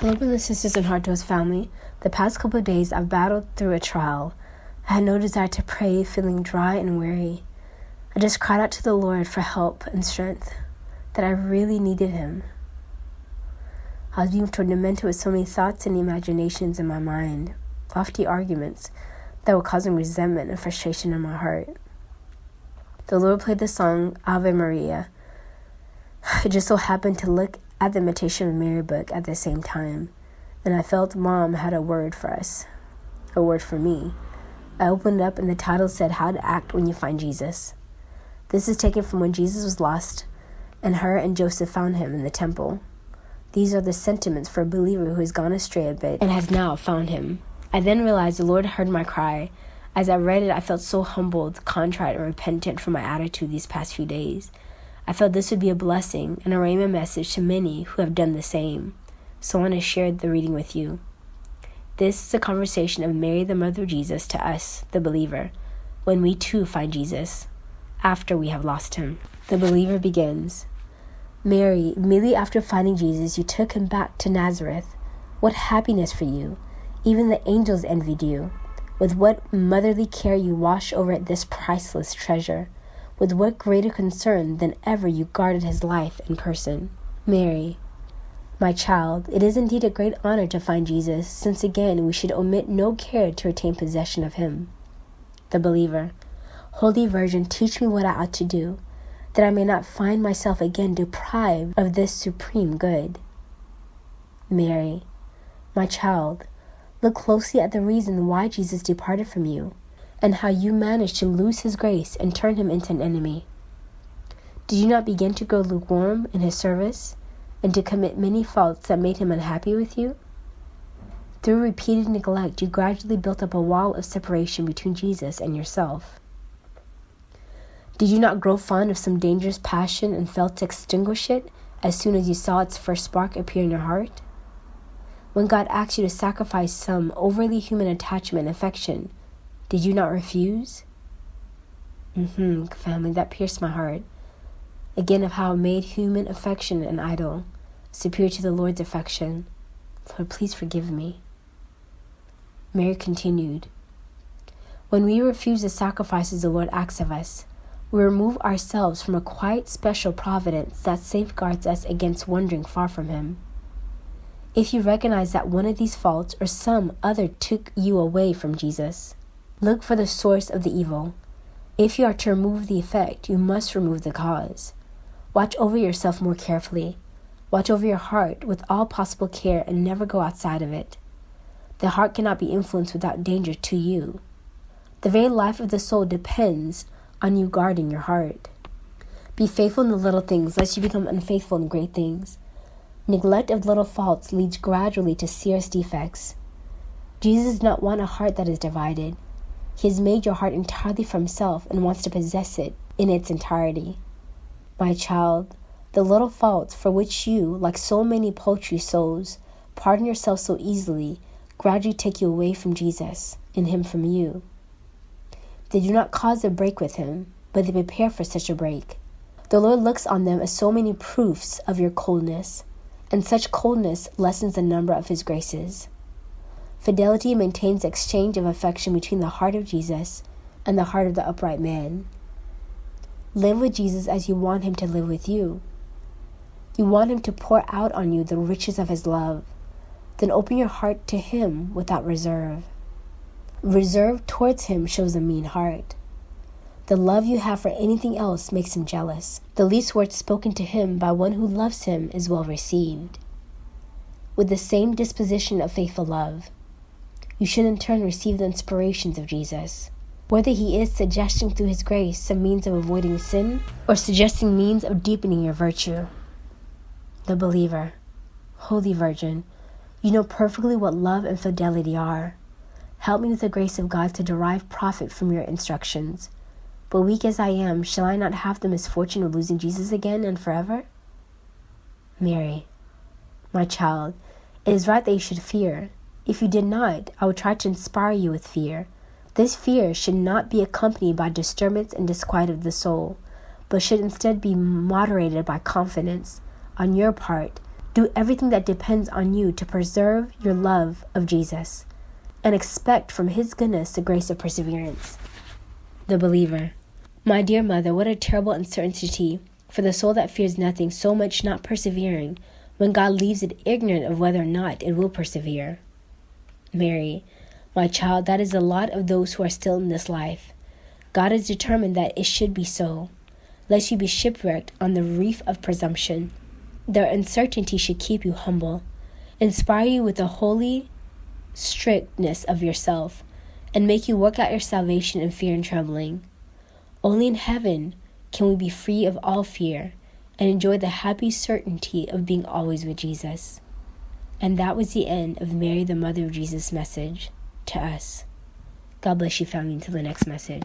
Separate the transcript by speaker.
Speaker 1: Hello, brothers and sisters in Heartdwellers family. The past couple of days, I've battled through a trial. I had no desire to pray, feeling dry and weary. I just cried out to the Lord for help and strength, that I really needed Him. I was being tormented with so many thoughts and imaginations in my mind, lofty arguments that were causing resentment and frustration in my heart. The Lord played the song Ava Maria. It just so happened to look at the Imitation of Mary book at the same time, and I felt Mom had a word for us, a word for me. I opened it up and the title said, How to Act When You Find Jesus. This is taken from when Jesus was lost and her and Joseph found him in the temple. These are the sentiments for a believer who has gone astray a bit and has now found him. I then realized the Lord heard my cry. As I read it, I felt so humbled, contrite, and repentant for my attitude these past few days. I felt this would be a blessing and a rhema message to many who have done the same. So I want to share the reading with you. This is a conversation of Mary, the mother of Jesus, to us, the believer, when we too find Jesus, after we have lost him. The believer begins, Mary, immediately after finding Jesus, you took him back to Nazareth. What happiness for you! Even the angels envied you. With what motherly care you watched over this priceless treasure. With what greater concern than ever you guarded his life and person. Mary, my child, it is indeed a great honor to find Jesus, since again we should omit no care to retain possession of him. The believer, Holy Virgin, teach me what I ought to do, that I may not find myself again deprived of this supreme good. Mary, my child, look closely at the reason why Jesus departed from you, and how you managed to lose his grace and turn him into an enemy. Did you not begin to grow lukewarm in his service, and to commit many faults that made him unhappy with you? Through repeated neglect, you gradually built up a wall of separation between Jesus and yourself. Did you not grow fond of some dangerous passion and fail to extinguish it as soon as you saw its first spark appear in your heart? When God asked you to sacrifice some overly human attachment and affection, did you not refuse? Family, that pierced my heart. Again, of how I made human affection an idol, superior to the Lord's affection. Lord, please forgive me. Mary continued, When we refuse the sacrifices the Lord asks of us, we remove ourselves from a quite special providence that safeguards us against wandering far from him. If you recognize that one of these faults or some other took you away from Jesus, look for the source of the evil. If you are to remove the effect, you must remove the cause. Watch over yourself more carefully. Watch over your heart with all possible care and never go outside of it. The heart cannot be influenced without danger to you. The very life of the soul depends on you guarding your heart. Be faithful in the little things, lest you become unfaithful in great things. Neglect of little faults leads gradually to serious defects. Jesus does not want a heart that is divided. He has made your heart entirely for himself and wants to possess it in its entirety. My child, the little faults for which you, like so many paltry souls, pardon yourself so easily, gradually take you away from Jesus, and him from you. They do not cause a break with him, but they prepare for such a break. The Lord looks on them as so many proofs of your coldness, and such coldness lessens the number of his graces. Fidelity maintains the exchange of affection between the heart of Jesus and the heart of the upright man. Live with Jesus as you want him to live with you. You want him to pour out on you the riches of his love. Then open your heart to him without reserve. Reserve towards him shows a mean heart. The love you have for anything else makes him jealous. The least word spoken to him by one who loves him is well received. With the same disposition of faithful love, you should in turn receive the inspirations of Jesus. Whether he is suggesting through his grace some means of avoiding sin or suggesting means of deepening your virtue. The believer, Holy Virgin, you know perfectly what love and fidelity are. Help me with the grace of God to derive profit from your instructions. But weak as I am, shall I not have the misfortune of losing Jesus again and forever? Mary, my child, it is right that you should fear. If you did not, I would try to inspire you with fear. This fear should not be accompanied by disturbance and disquiet of the soul, but should instead be moderated by confidence on your part Do everything that depends on you to preserve your love of Jesus and expect from his goodness the grace of perseverance. The believer. My dear mother, what a terrible uncertainty for the soul that fears nothing, so much not persevering, when God leaves it ignorant of whether or not it will persevere. Mary, my child, that is the lot of those who are still in this life. God has determined that it should be so, lest you be shipwrecked on the reef of presumption. Their uncertainty should keep you humble, inspire you with the holy strictness of yourself, and make you work out your salvation in fear and trembling. Only in heaven can we be free of all fear and enjoy the happy certainty of being always with Jesus. And that was the end of Mary, the Mother of Jesus' message to us. God bless you, family, until the next message.